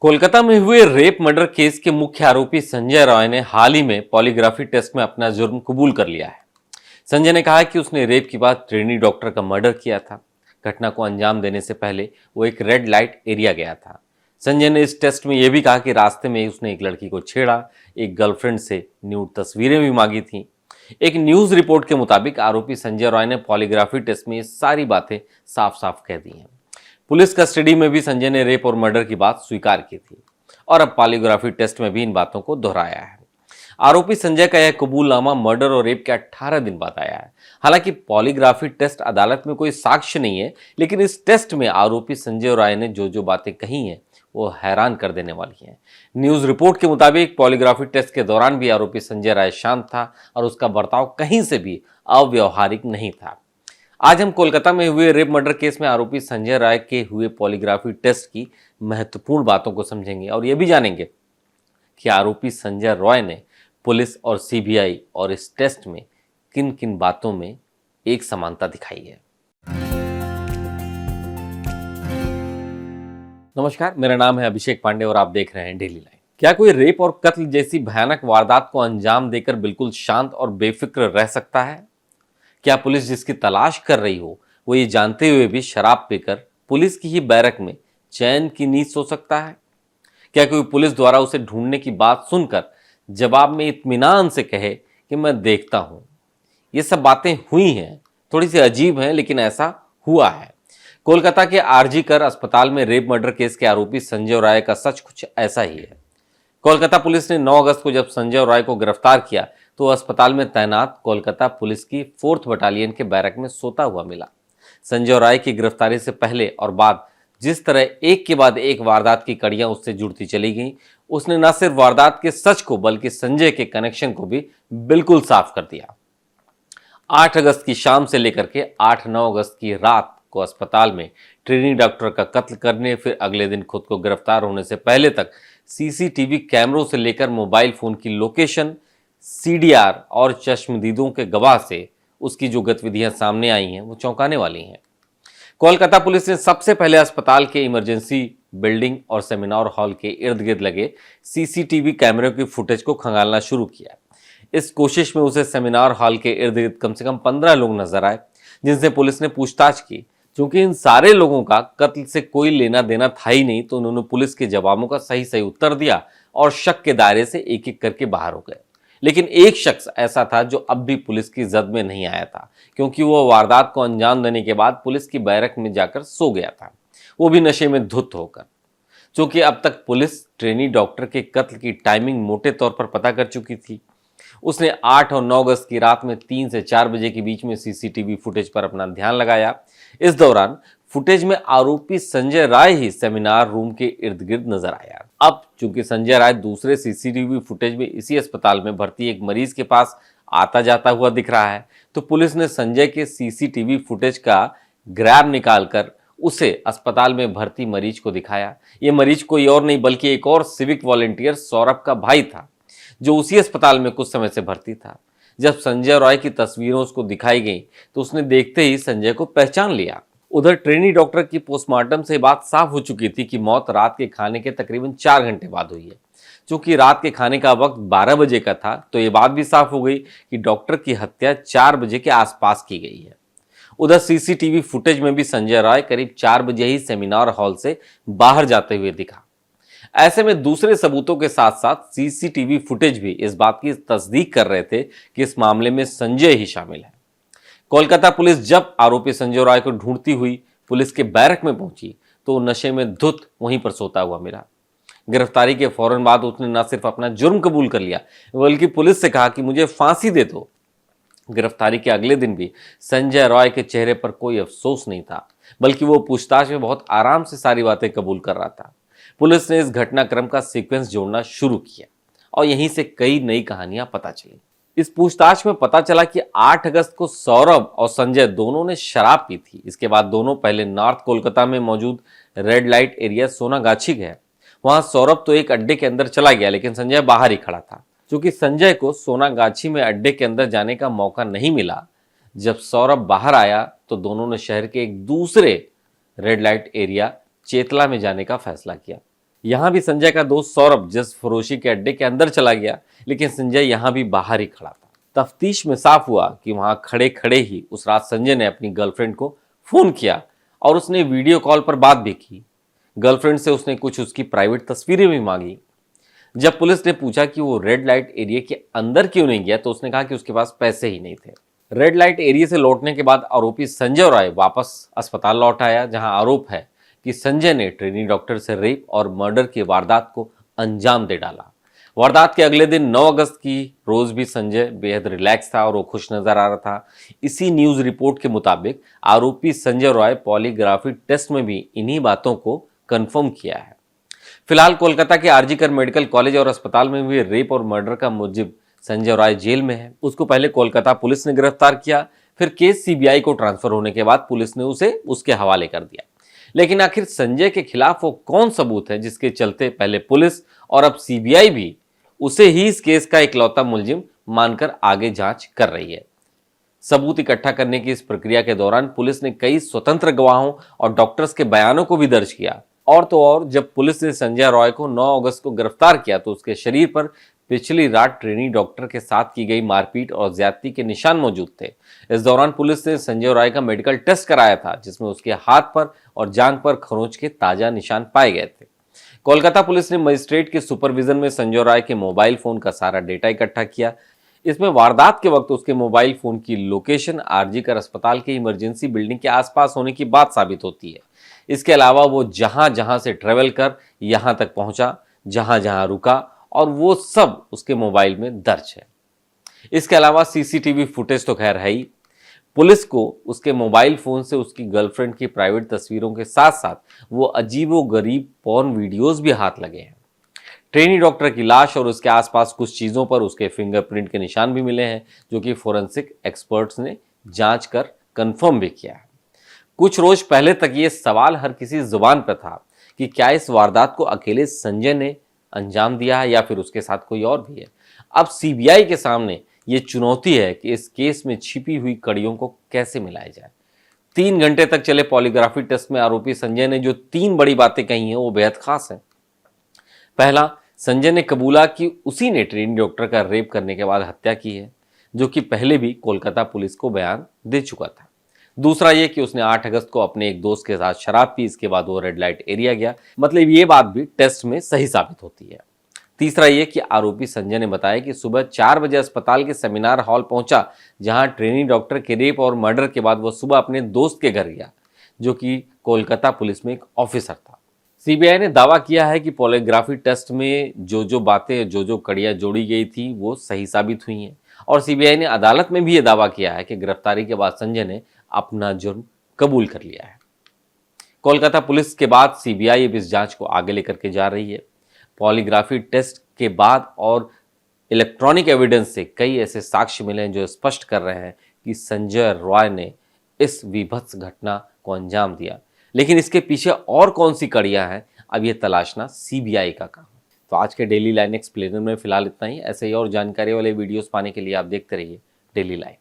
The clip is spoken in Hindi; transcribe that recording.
कोलकाता में हुए रेप मर्डर केस के मुख्य आरोपी संजय रॉय ने हाल ही में पॉलीग्राफी टेस्ट में अपना जुर्म कबूल कर लिया है। संजय ने कहा कि उसने रेप के बाद ट्रेनी डॉक्टर का मर्डर किया था। घटना को अंजाम देने से पहले वो एक रेड लाइट एरिया गया था। संजय ने इस टेस्ट में यह भी कहा कि रास्ते में उसने एक लड़की को छेड़ा, एक गर्लफ्रेंड से न्यूड तस्वीरें भी मांगी थी। एक न्यूज रिपोर्ट के मुताबिक आरोपी संजय रॉय ने पॉलीग्राफी टेस्ट में ये सारी बातें साफ साफ कह दी हैं। पुलिस कस्टडी में भी संजय ने रेप और मर्डर की बात स्वीकार की थी और अब पॉलीग्राफी टेस्ट में भी इन बातों को दोहराया है। आरोपी संजय का यह कबूलनामा मर्डर और रेप के 18 दिन बाद आया है। हालांकि पॉलीग्राफी टेस्ट अदालत में कोई साक्ष्य नहीं है, लेकिन इस टेस्ट में आरोपी संजय राय ने जो जो बातें कही हैं वो हैरान कर देने वाली हैं। न्यूज रिपोर्ट के मुताबिक पॉलीग्राफी टेस्ट के दौरान भी आरोपी संजय राय शांत था और उसका बर्ताव कहीं से भी अव्यवहारिक नहीं था। आज हम कोलकाता में हुए रेप मर्डर केस में आरोपी संजय राय के हुए पॉलीग्राफी टेस्ट की महत्वपूर्ण बातों को समझेंगे और यह भी जानेंगे कि आरोपी संजय रॉय ने पुलिस और सीबीआई और इस टेस्ट में किन किन बातों में एक समानता दिखाई है। नमस्कार, मेरा नाम है अभिषेक पांडे और आप देख रहे हैं डेली लाइन। क्या कोई रेप और कत्ल जैसी भयानक वारदात को अंजाम देकर बिल्कुल शांत और बेफिक्र रह सकता है? क्या पुलिस जिसकी तलाश कर रही हो वो ये जानते हुए भी शराब पीकर पुलिस की ही बैरक में चैन की नींद सो सकता है? क्या कोई पुलिस द्वारा उसे ढूंढने की बात सुनकर जवाब में इत्मीनान से कहे कि मैं देखता हूं? ये सब बातें हुई हैं, थोड़ी सी अजीब हैं, लेकिन ऐसा हुआ है। कोलकाता के आरजी कर अस्पताल में रेप मर्डर केस के आरोपी संजय राय का सच कुछ ऐसा ही है। कोलकाता पुलिस ने 9 अगस्त को जब संजय राय को गिरफ्तार किया तो अस्पताल में तैनात कोलकाता पुलिस की 4th बटालियन के बैरक में सोता हुआ मिला। संजय राय की गिरफ्तारी से पहले और बाद जिस तरह एक के बाद एक वारदात की कड़ियां उससे जुड़ती चली गईं, उसने न सिर्फ वारदात के सच को बल्कि संजय के कनेक्शन को भी बिल्कुल साफ कर दिया। 8 अगस्त की शाम से लेकर के 8-9 अगस्त की रात को अस्पताल में ट्रेनी डॉक्टर का कत्ल करने, फिर अगले दिन खुद को गिरफ्तार होने से पहले तक सीसीटीवी कैमरों से लेकर मोबाइल फोन की लोकेशन, सीडीआर और चश्मदीदों के गवाह से उसकी जो गतिविधियां सामने आई हैं वो चौंकाने वाली हैं। कोलकाता पुलिस ने सबसे पहले अस्पताल के इमरजेंसी बिल्डिंग और सेमिनार हॉल के इर्द गिर्द लगे सीसीटीवी कैमरों की फुटेज को खंगालना शुरू किया। इस कोशिश में उसे सेमिनार हॉल के इर्द गिर्द कम से कम 15 लोग नजर आए, जिनसे पुलिस ने पूछताछ की। क्योंकि इन सारे लोगों का कत्ल से कोई लेना देना था ही नहीं, तो उन्होंने पुलिस के जवाबों का सही सही उत्तर दिया और शक के दायरे से एक एक करके बाहर हो गए। लेकिन एक शख्स ऐसा था जो अब भी पुलिस की जद में नहीं आया था, क्योंकि वो वारदात को अंजाम देने के बाद पुलिस की बैरक में जाकर सो गया था, वो भी नशे में धुत होकर। क्योंकि अब तक पुलिस ट्रेनी डॉक्टर के कत्ल की टाइमिंग मोटे तौर पर पता कर चुकी थी। उसने 8 और 9 अगस्त की रात में 3 से 4 बजे के बीच में सीसीटीवी फुटेज पर अपना ध्यान लगाया। इस दौरान फुटेज में आरोपी संजय राय ही सेमिनार रूम के इर्द गिर्द नजर आया। अब चूंकि संजय राय दूसरे सीसीटीवी फुटेज में इसी अस्पताल में भर्ती एक मरीज के पास आता जाता हुआ दिख रहा है, तो पुलिस ने संजय के सीसीटीवी फुटेज का ग्रैब निकालकर उसे अस्पताल में भर्ती मरीज को दिखाया। ये मरीज कोई और नहीं बल्कि एक और सिविक वॉलंटियर सौरभ का भाई था, जो उसी अस्पताल में कुछ समय से भर्ती था। जब संजय रॉय की तस्वीरें उसको दिखाई गई तो उसने देखते ही संजय को पहचान लिया। उधर ट्रेनी डॉक्टर की पोस्टमार्टम से बात साफ हो चुकी थी कि मौत रात के खाने के तकरीबन 4 घंटे बाद हुई है। चूंकि रात के खाने का वक्त 12 बजे का था, तो ये बात भी साफ हो गई कि डॉक्टर की हत्या 4 बजे के आसपास की गई है। उधर सीसीटीवी फुटेज में भी संजय राय करीब 4 बजे ही सेमिनार हॉल से बाहर जाते हुए दिखा। ऐसे में दूसरे सबूतों के साथ साथ सीसीटीवी फुटेज भी इस बात की तस्दीक कर रहे थे कि इस मामले में संजय ही शामिल है। कोलकाता पुलिस जब आरोपी संजय राय को ढूंढती हुई पुलिस के बैरक में पहुंची तो नशे में धुत वहीं पर सोता हुआ मिला। गिरफ्तारी के फौरन बाद उसने न सिर्फ अपना जुर्म कबूल कर लिया, बल्कि पुलिस से कहा कि मुझे फांसी दे दो। गिरफ्तारी के अगले दिन भी संजय रॉय के चेहरे पर कोई अफसोस नहीं था, बल्कि वो पूछताछ में बहुत आराम से सारी बातें कबूल कर रहा था। पुलिस ने इस घटनाक्रम का सीक्वेंस जोड़ना शुरू किया और यहीं से कई नई कहानियां पता चली। इस पूछताछ में पता चला कि 8 अगस्त को सौरभ और संजय दोनों ने शराब पी थी। इसके बाद दोनों पहले नॉर्थ कोलकाता में मौजूद रेड लाइट एरिया सोनागाछी गए। वहां सौरभ तो एक अड्डे के अंदर चला गया, लेकिन संजय बाहर ही खड़ा था। क्योंकि संजय को सोनागाछी में अड्डे के अंदर जाने का मौका नहीं मिला, जब सौरभ बाहर आया तो दोनों ने शहर के एक दूसरे रेड लाइट एरिया चेतला में जाने का फैसला किया। यहां भी संजय का दोस्त सौरभ जिस फरोशी के अड्डे के अंदर चला गया, लेकिन संजय यहां भी बाहर ही खड़ा था। तफ्तीश में साफ हुआ कि वहां खड़े खड़े ही उस रात संजय ने अपनी गर्लफ्रेंड को फोन किया और उसने वीडियो कॉल पर बात भी की। गर्लफ्रेंड से उसने कुछ उसकी प्राइवेट तस्वीरें भी मांगी। जब पुलिस ने पूछा कि वो रेड लाइट एरिया के अंदर क्यों नहीं गया, तो उसने कहा कि उसके पास पैसे ही नहीं थे। रेड लाइट एरिया से लौटने के बाद आरोपी संजय राय वापस अस्पताल लौट आया, जहां आरोप है कि संजय ने ट्रेनी डॉक्टर से रेप और मर्डर की वारदात को अंजाम दे डाला। वारदात के अगले दिन 9 अगस्त की रोज भी संजय बेहद रिलैक्स था और वो खुश नजर आ रहा था। इसी न्यूज रिपोर्ट के मुताबिक आरोपी संजय राय पॉलीग्राफी टेस्ट में भी इन्हीं बातों को कंफर्म किया है। फिलहाल कोलकाता के आरजी कर मेडिकल कॉलेज और अस्पताल में हुए रेप और मर्डर का मुलजिम संजय राय जेल में है। उसको पहले कोलकाता पुलिस ने गिरफ्तार किया, फिर केस सीबीआई को ट्रांसफर होने के बाद पुलिस ने उसे उसके हवाले कर दिया। लेकिन आखिर संजय के खिलाफ वो कौन सबूत है जिसके चलते पहले पुलिस और अब सीबीआई भी उसे ही इस केस का इकलौता मुलजिम मानकर आगे जांच कर रही है। सबूत इकट्ठा करने की इस प्रक्रिया के दौरान पुलिस ने कई स्वतंत्र गवाहों और डॉक्टर्स के बयानों को भी दर्ज किया। और तो और जब पुलिस ने संजय रॉय को 9 अगस्त को गिरफ्तार किया तो उसके शरीर पर पिछली रात ट्रेनी डॉक्टर के साथ की गई मारपीट और ज्यादती के निशान मौजूद थे। इस दौरान पुलिस ने संजय रॉय का मेडिकल टेस्ट कराया था, जिसमें उसके हाथ पर और जांघ पर खरोंच के ताजा निशान पाए गए थे। कोलकाता पुलिस ने मजिस्ट्रेट के सुपरविजन में संजय राय के मोबाइल फोन का सारा डेटा इकट्ठा किया। इसमें वारदात के वक्त उसके मोबाइल फोन की लोकेशन आरजी कर अस्पताल के इमरजेंसी बिल्डिंग के आसपास होने की बात साबित होती है। इसके अलावा वो जहां जहां से ट्रेवल कर यहां तक पहुंचा, जहां जहां रुका, और वो सब उसके मोबाइल में दर्ज है। इसके अलावा सीसीटीवी फुटेज तो खैर है ही। पुलिस को उसके मोबाइल फोन से उसकी गर्लफ्रेंड की प्राइवेट तस्वीरों के साथ साथ वो अजीबोगरीब पॉर्न वीडियोस भी हाथ लगे हैं। ट्रेनी डॉक्टर की लाश और उसके आसपास कुछ चीजों पर उसके फिंगरप्रिंट के निशान भी मिले हैं, जो कि फोरेंसिक एक्सपर्ट्स ने जांच कर कंफर्म भी किया है। कुछ रोज पहले तक ये सवाल हर किसी जुबान पर था कि क्या इस वारदात को अकेले संजय ने अंजाम दिया है या फिर उसके साथ कोई और भी है। अब सीबीआई के सामने ये चुनौती है कि इस केस में छिपी हुई कड़ियों को कैसे मिलाया जाए। 3 घंटे तक चले पॉलीग्राफी टेस्ट में आरोपी संजय ने जो 3 बड़ी बातें कही हैं वो बेहद खास हैं। पहला, संजय ने कबूला कि उसी ने ट्रेनी डॉक्टर का रेप करने के बाद हत्या की है, जो कि पहले भी कोलकाता पुलिस को बयान दे चुका था। दूसरा ये कि उसने 8 अगस्त को अपने एक दोस्त के साथ शराब पी, इसके बाद वो रेड लाइट एरिया गया। मतलब ये बात भी टेस्ट में सही साबित होती है। तीसरा ये कि आरोपी संजय ने बताया कि सुबह 4 बजे अस्पताल के सेमिनार हॉल पहुंचा, जहां ट्रेनी डॉक्टर के रेप और मर्डर के बाद वो सुबह अपने दोस्त के घर गया, जो कि कोलकाता पुलिस में एक ऑफिसर था। सीबीआई ने दावा किया है कि पॉलीग्राफी टेस्ट में जो बातें, जो कड़ियां जोड़ी गई थी वो सही साबित हुई हैं। और सीबीआई ने अदालत में भी ये दावा किया है कि गिरफ्तारी के बाद संजय ने अपना जुर्म कबूल कर लिया है। कोलकाता पुलिस के बाद सीबीआई अब इस जांच को आगे लेकर के जा रही है। पॉलीग्राफी टेस्ट के बाद और इलेक्ट्रॉनिक एविडेंस से कई ऐसे साक्ष्य मिले हैं जो स्पष्ट कर रहे हैं कि संजय रॉय ने इस विभत्स घटना को अंजाम दिया। लेकिन इसके पीछे और कौन सी कड़ियां हैं, अब ये तलाशना सीबीआई का काम है। तो आज के डेली लाइन एक्सप्लेनर में फिलहाल इतना ही। ऐसे ही और जानकारी वाले वीडियोस पाने के लिए आप देखते रहिए डेली लाइन।